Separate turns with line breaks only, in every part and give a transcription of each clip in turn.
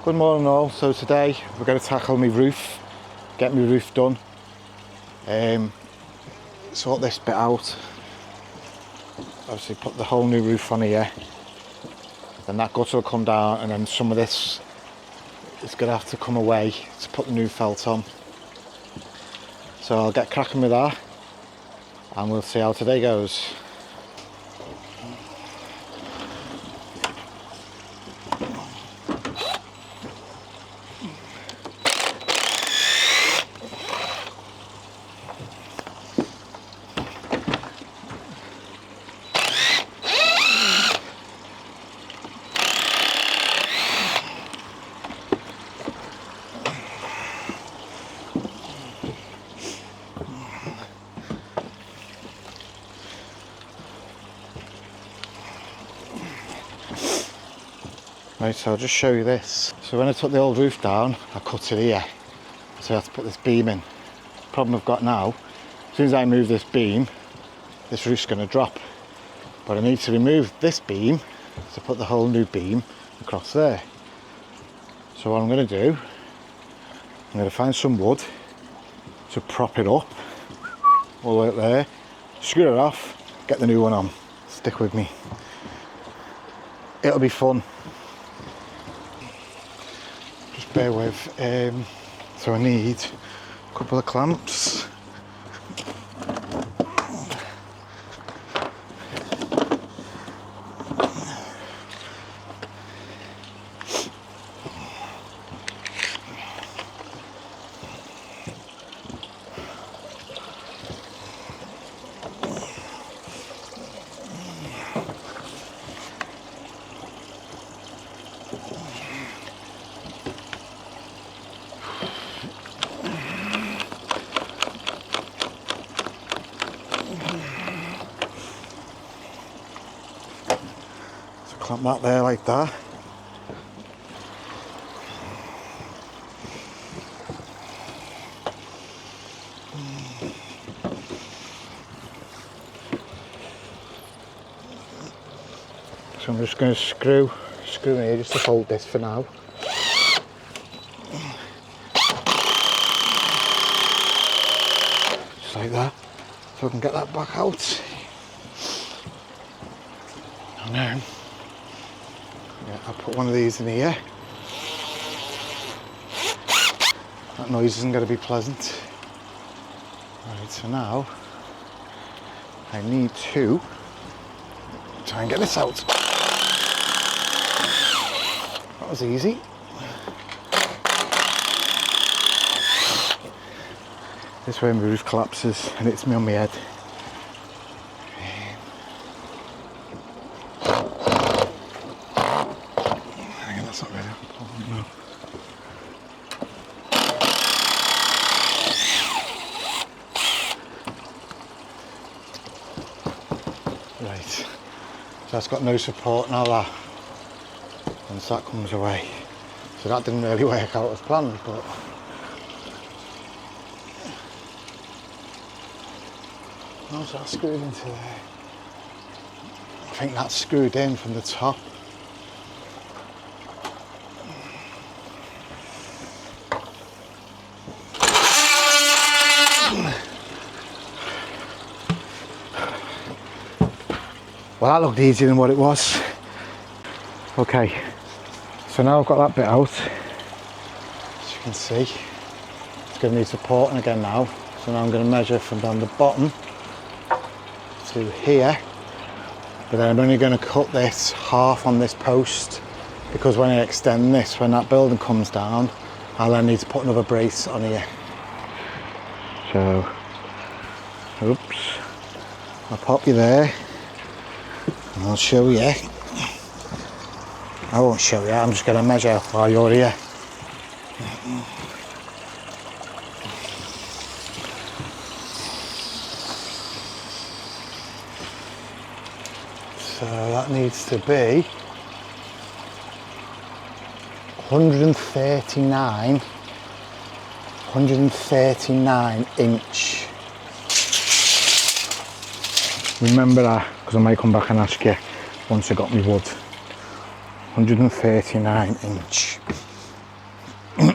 Good morning all. So today we're going to tackle my roof, get my roof done, sort this bit out, obviously put the whole new roof on here, then that gutter will come down and then some of this is going to have to come away to put the new felt on. So I'll get cracking with that and we'll see how today goes. Right, so I'll just show you this. So when I took the old roof down, I cut it here. So I have to put this beam in. Problem I've got now, as soon as I move this beam, this roof's going to drop. But I need to remove this beam to put the whole new beam across there. So what I'm going to do, I'm going to find some wood to prop it up all the way up there, screw it off, get the new one on. Stick with me. It'll be fun. Just bear with. So I need a couple of clamps. Clamp that there like that. So I'm just going to screw in here just to hold this for now. Just like that, so I can get that back out. And then I'll put one of these in here. That noise isn't going to be pleasant. Right, so now I need to try and get this out. That was easy. This way my roof collapses and hits me on my head. That's not really important, no. Right, so that's got no support now, that. Once that comes away. So that didn't really work out as planned, but how's that screwed into there? I think that's screwed in from the top. Well, that looked easier than what it was. Okay, so now I've got that bit out. As you can see, it's going to need supporting again now. So now I'm going to measure from down the bottom to here. But then I'm only going to cut this half on this post, because when I extend this, when that building comes down, I'll then need to put another brace on here. So, oops, I'll pop you there. I'll show you. I won't show you, I'm just going to measure while you're here. So that needs to be 139 inch. Remember that, because I might come back and ask you once I got my wood. 139 inch.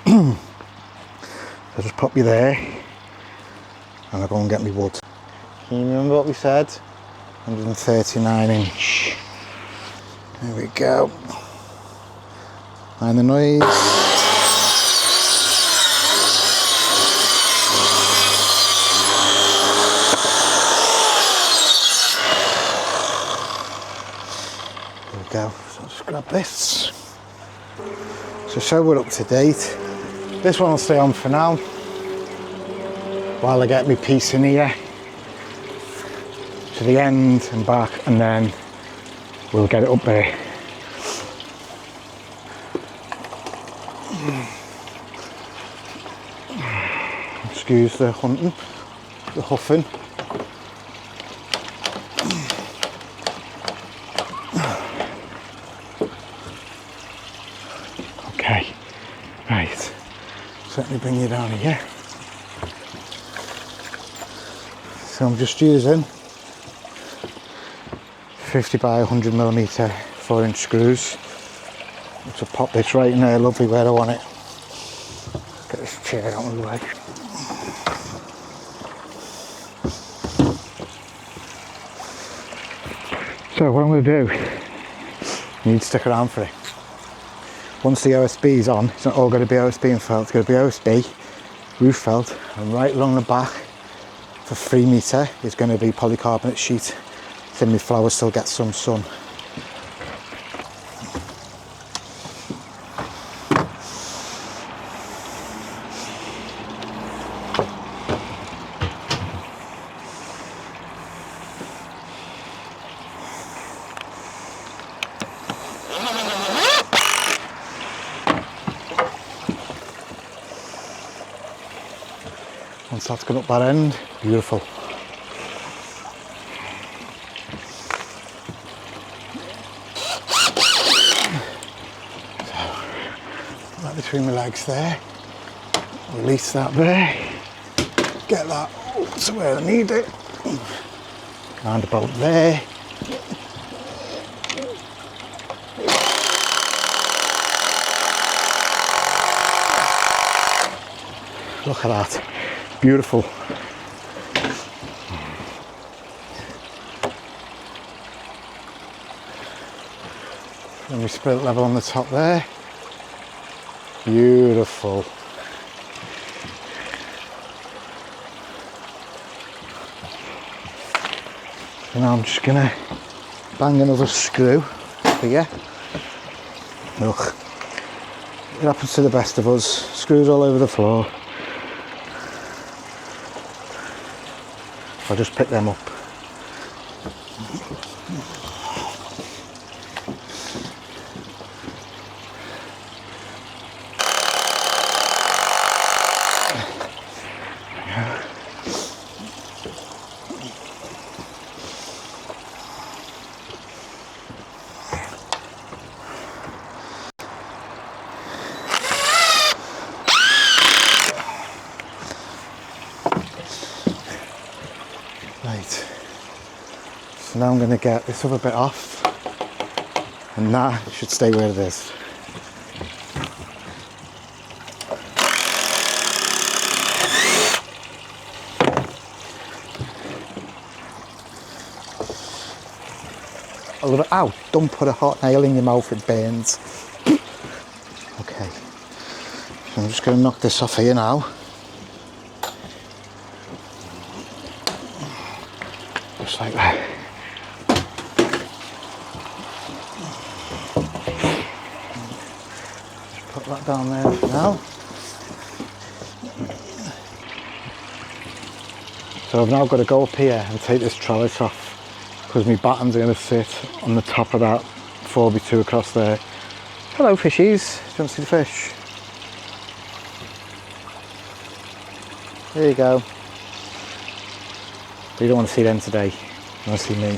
I just pop you there and I go and get me wood. Can you remember what we said? 139 inch. There we go. Mind the noise. There we go. So I'll just grab this. So we're up to date. This one will stay on for now while I get my piece in here to the end and back, and then we'll get it up there. Excuse the hunting, the huffing. Okay, right, so let me bring you down here. So I'm just using 50 by 100 millimeter 4-inch screws to pop this right in there, lovely where I want it. Get this chair out of the way. So what I'm going to do, you need to stick around for it. Once the OSB is on, it's not all going to be OSB and felt, it's going to be OSB, roof felt, and right along the back for 3 metre is going to be polycarbonate sheet, so my flowers still get some sun. Once that's gone up that end, beautiful. So, right between my legs there, release that there, get that up to where I need it, round about there. Look at that. Beautiful. And we spilt level on the top there. Beautiful. So now I'm just gonna bang another screw here. Look, it happens to the best of us. Screws all over the floor. I'll just pick them up. Right, so now I'm going to get this other bit off, and that should stay where it is. A little, ow, don't put a hot nail in your mouth, it burns. Okay, so I'm just going to knock this off here now. Just like that. Just put that down there for now. So I've now got to go up here and take this trellis off, because my battens are going to sit on the top of that 4x2 across there. Hello fishies, do you want to see the fish? There you go. But you don't want to see them today, you want to see me.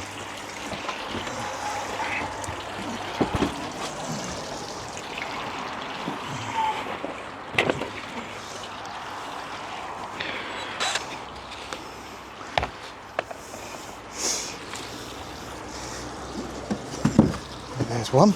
There's one.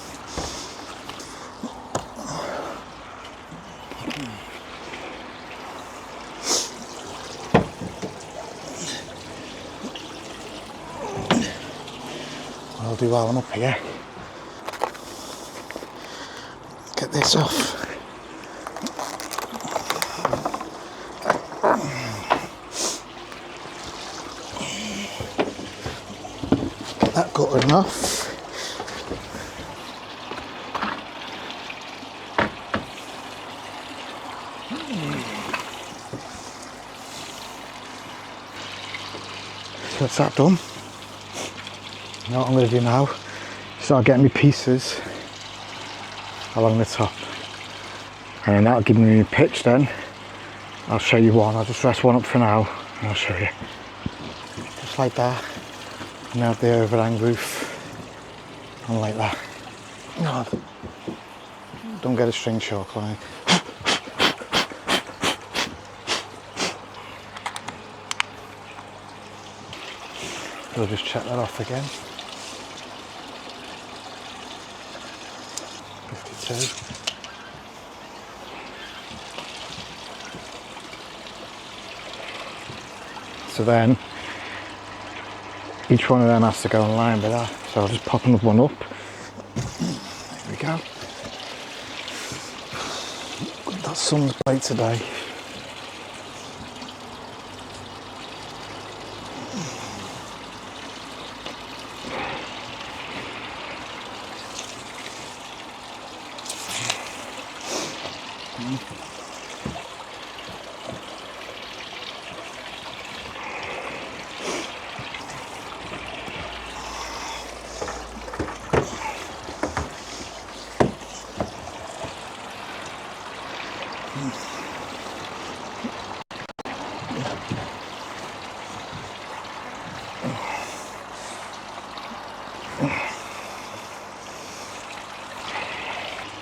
I'll do while I'm up here. Get this off. Get that guttering off. So that's that done. Now what I'm going to do now, start getting my pieces along the top, and then that'll give me a pitch. Then I'll show you one. I'll just rest one up for now and I'll show you. Just like that, and have the overhang roof, and like that. No, don't get a string shock like. We'll just check that off again. 52. So then, each one of them has to go in line with that. So I'll just pop another one up. There we go. That sun's bright today.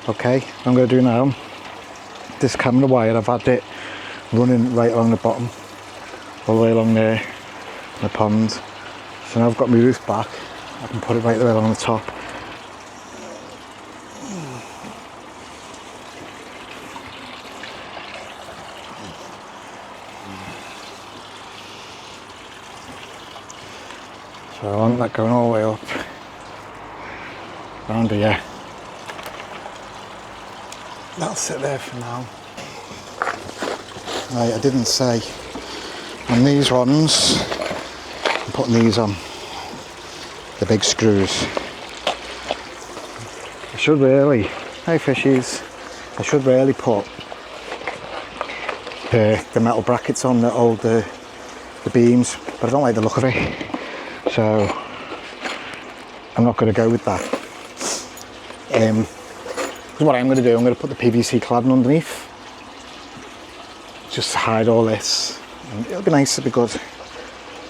Okay, I'm going to do now, this camera wire, I've had it running right along the bottom, all the way along there, the pond. So now I've got my roof back, I can put it right the way along the top. So I want that going all the way up, around here. That'll sit there for now. Right, I didn't say, on these ones, I'm putting these on, the big screws. I should really, hey fishies, I should really put the metal brackets on that hold the beams, but I don't like the look of it. So I'm not going to go with that. Because what I'm going to do, I'm going to put the PVC cladding underneath, just to hide all this, and it'll be nice, it'll be good.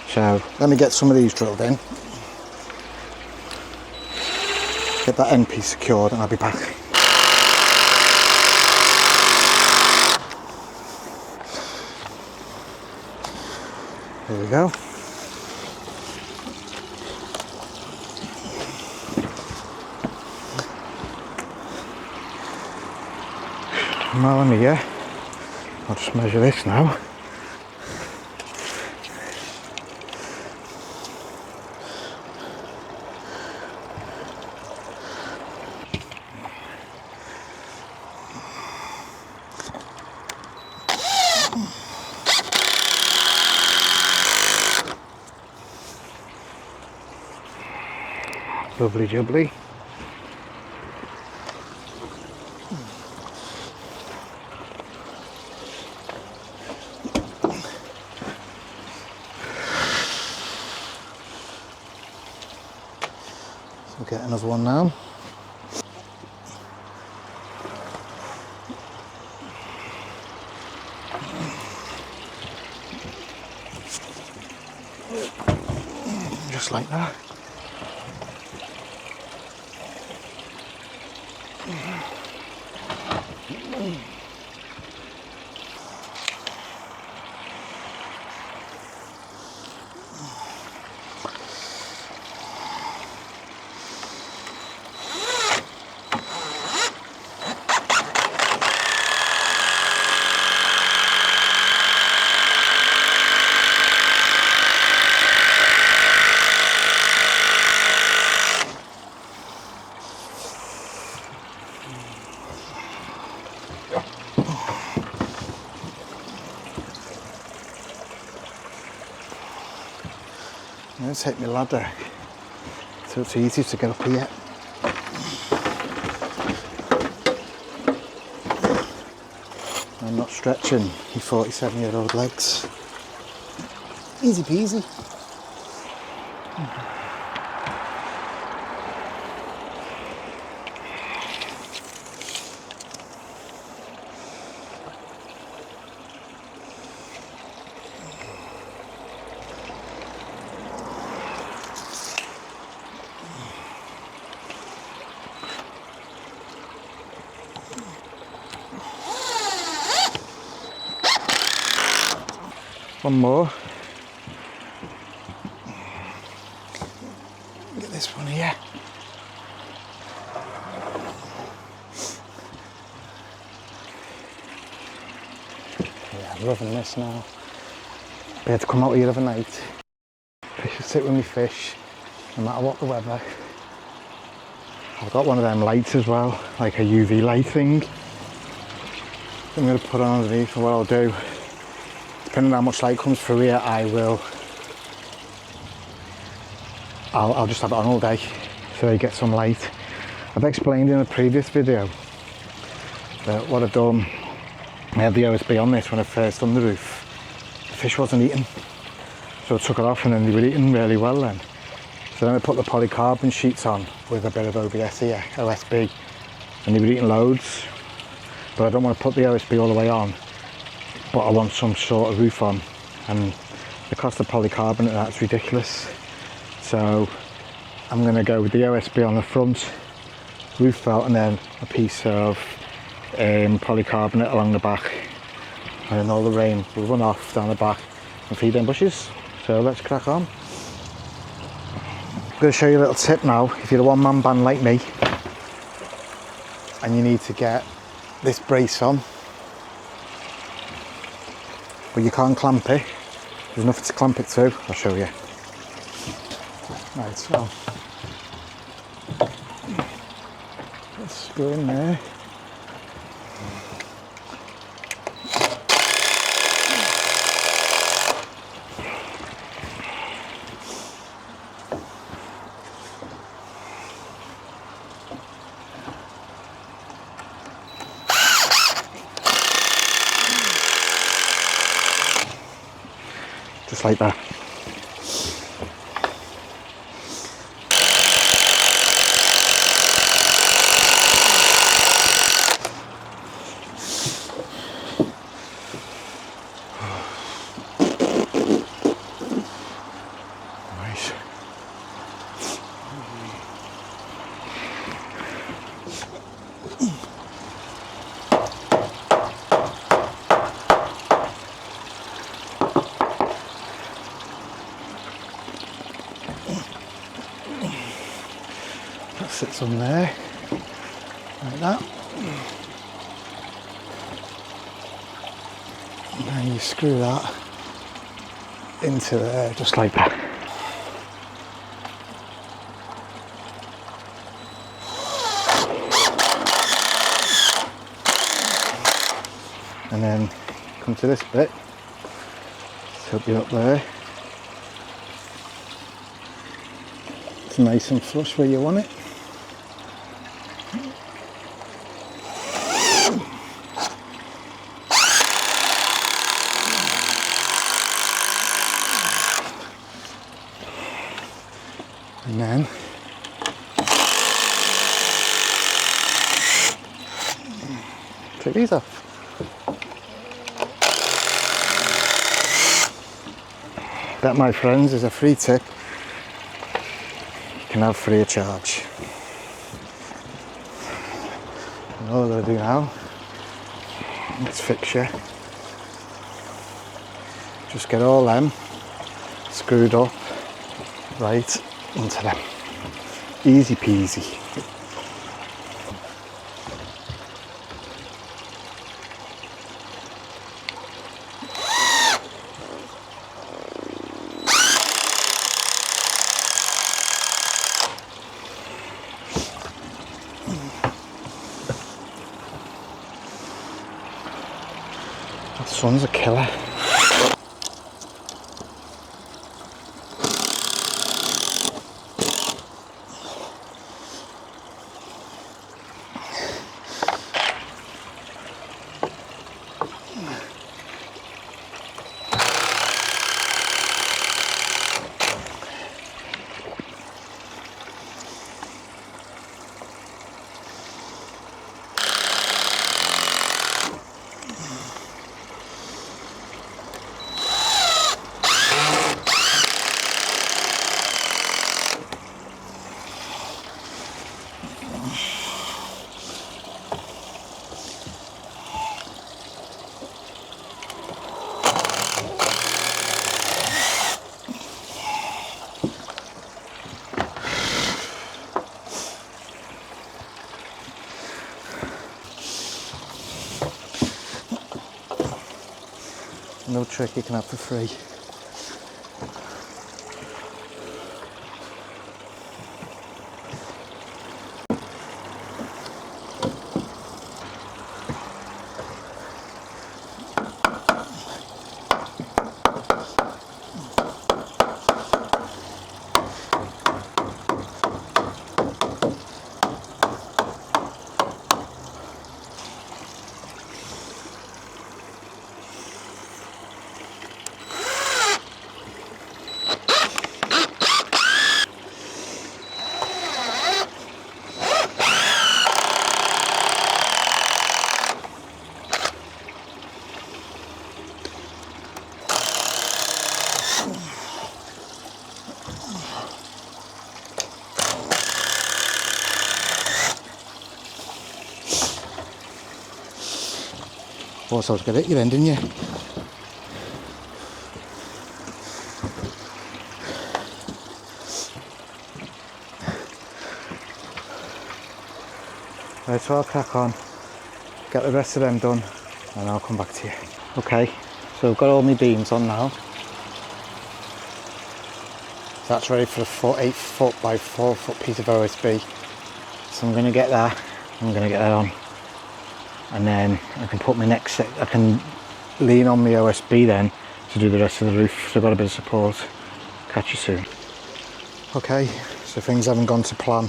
So let me get some of these drilled in, get that end piece secured, and I'll be back. There we go. Now I'm here, I'll just measure this now. Lovely jubbly. So get another one now. Just like that. going to take my ladder so it's easy to get up here. I'm not stretching your 47-year-old legs. Easy peasy. One more. Look at this one here. Yeah, I'm loving this now. Be able to come out here every night. Fish will sit with me fish, no matter what the weather. I've got one of them lights as well, like a UV light thing. I'm going to put on underneath, and what I'll do, depending on how much light comes through here, I'll just have it on all day so I get some light. I've explained in a previous video that what I've done, I had the OSB on this when I first done the roof. The fish wasn't eating, so I took it off and then they were eating really well then. So then I put the polycarbon sheets on with a bit of OBS here, OSB, and they were eating loads. But I don't want to put the OSB all the way on, but I want some sort of roof on, and the cost of polycarbonate, that's ridiculous. So I'm going to go with the OSB on the front, roof felt, and then a piece of polycarbonate along the back, and then all the rain will run off down the back and feed them bushes. So let's crack on. I'm going to show you a little tip now. If you're a one-man band like me and you need to get this brace on, but you can't clamp it, there's nothing to clamp it to, I'll show you. Right, so let's go in there. Just like that. Nice. That sits on there, like that. And then you screw that into there, just like that. And then come to this bit, tilt you up there. It's nice and flush where you want it. And then take these off. That, my friends, is a free tip you can have free of charge. And all I've got to do now, this fixture, just get all them screwed up right into them. Easy peasy. That sun's a killer. No trick you can have for free. Also, to get it, you then, didn't you? Right, so I'll crack on, get the rest of them done, and I'll come back to you. Okay, so I've got all my beams on now. That's ready for a 8 foot by 4 foot piece of OSB. So I'm going to get that, on. And then I can put my next set, I can lean on my OSB then to do the rest of the roof. So I've got a bit of support. Catch you soon. Okay, so things haven't gone to plan.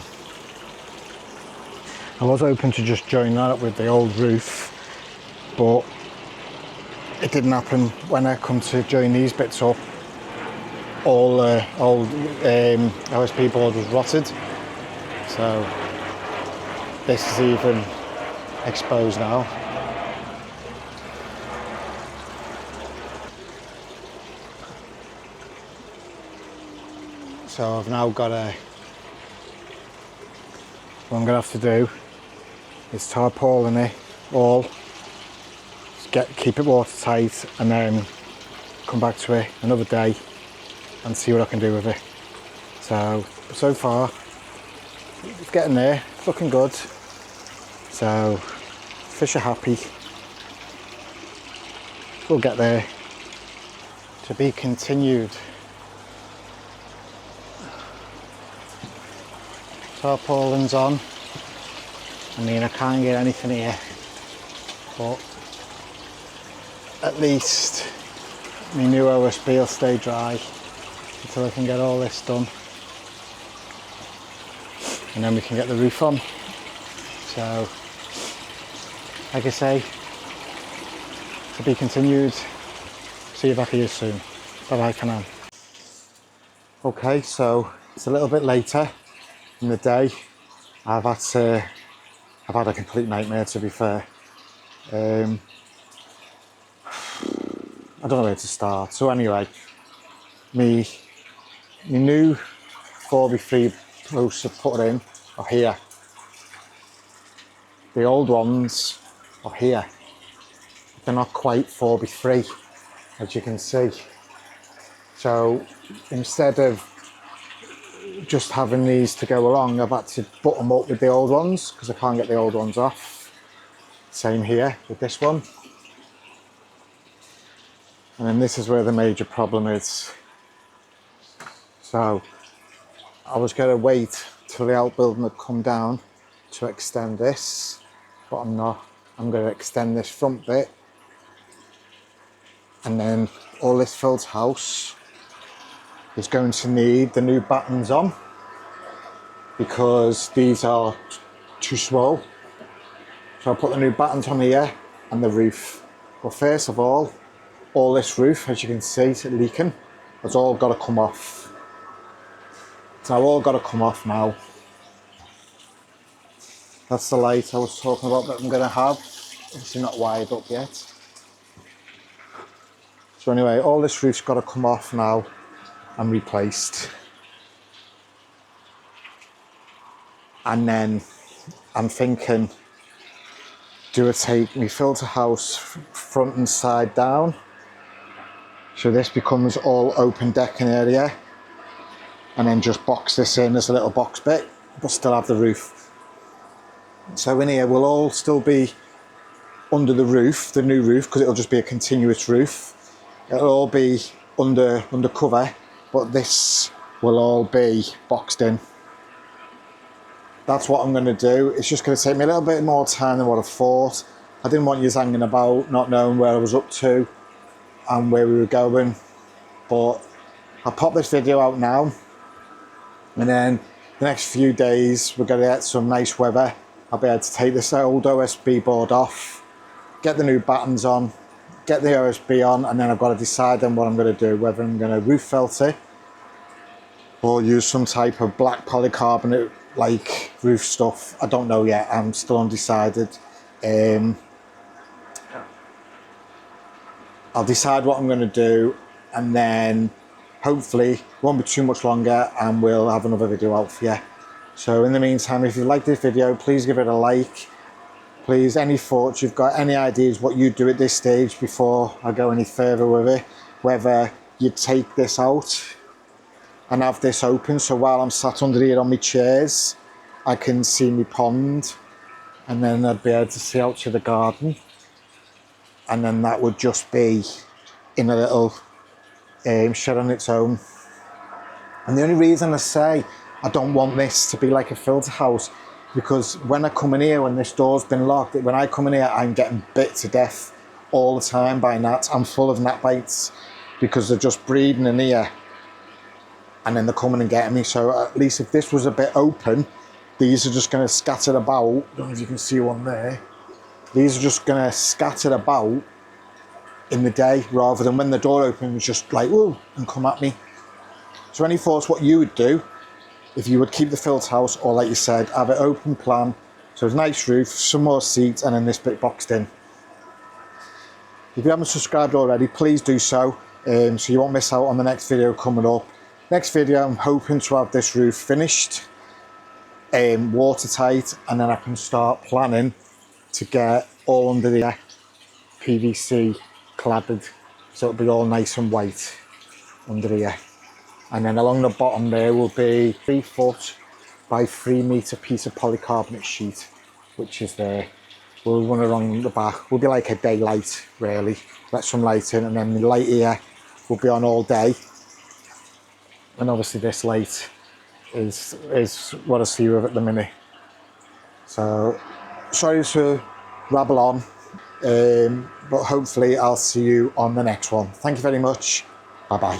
I was hoping to just join that up with the old roof, but it didn't happen. When I come to join these bits up, all old OSB board was rotted. So this is even exposed now. So I've now got what I'm going to have to do is tarpaulin it all, keep it watertight, and then come back to it another day and see what I can do with it. So far it's getting there, it's looking good. So fish are happy. We'll get there. To be continued. Tarpaulin's on. I mean, I can't get anything here, but at least my new OSB will stay dry until I can get all this done, and then we can get the roof on. So, like I say, to be continued. See you back here soon. Bye bye for now. Okay, so it's a little bit later in the day. I've had a complete nightmare, to be fair. I don't know where to start. So anyway, my new 4x3 posts I've put in are here. The old ones are here. They're not quite 4x3, as you can see. So instead of just having these to go along, I've had to butt them up with the old ones because I can't get the old ones off. Same here with this one. And then this is where the major problem is. So I was going to wait till the outbuilding had come down to extend this, but I'm not. I'm going to extend this front bit, and then all this filter house is going to need the new battens on because these are too small. So I'll put the new battens on here and the roof. But first of all this roof, as you can see, is leaking. It's all got to come off. It's all got to come off now. That's the light I was talking about that I'm going to have. Obviously not wired up yet. So anyway, all this roof's got to come off now and replaced. And then I'm thinking, do I take my filter house front and side down? So this becomes all open decking area, and then just box this in as a little box bit, but still have the roof. So in here we'll all still be under the roof, the new roof, because it'll just be a continuous roof. it'll all be under cover, but this will all be boxed in. That's what I'm going to do. It's just going to take me a little bit more time than what I thought. I didn't want you hanging about, not knowing where I was up to and where we were going. But I'll pop this video out now, and then the next few days we're going to get some nice weather. I'll be able to take this old OSB board off, get the new battens on, get the OSB on, and then I've got to decide then what I'm going to do, whether I'm going to roof felt it or use some type of black polycarbonate like roof stuff. I don't know yet, I'm still undecided. I'll decide what I'm going to do, and then hopefully it won't be too much longer and we'll have another video out for you. So in the meantime, if you like this video, please give it a like. Please, any thoughts you've got, any ideas what you do at this stage before I go any further with it, whether you take this out and have this open, so while I'm sat under here on my chairs I can see my pond, and then I'd be able to see out to the garden, and then that would just be in a little shed on its own. And the only reason I say I don't want this to be like a filter house, because when I come in here, when this door's been locked, when I come in here I'm getting bit to death all the time by gnats. I'm full of gnat bites because they're just breeding in here and then they're coming and getting me. So at least if this was a bit open, these are just going to scatter about. I don't know if you can see one there. These are just going to scatter about in the day, rather than when the door opens just like, ooh, and come at me. So any thoughts what you would do if you would keep the filter house, or like you said, have an open plan, so it's a nice roof, some more seats, and then this bit boxed in. If you haven't subscribed already, please do so, so you won't miss out on the next video coming up. Next video, I'm hoping to have this roof finished, watertight, and then I can start planning to get all under the PVC cladded, so it'll be all nice and white under here. And then along the bottom there will be 3 foot by 3 metre piece of polycarbonate sheet, which is there. We'll run along the back. Will be like a daylight really. Let some light in, and then the light here will be on all day. And obviously this light is what I see with it at the minute. So sorry to rabble on, but hopefully I'll see you on the next one. Thank you very much. Bye bye.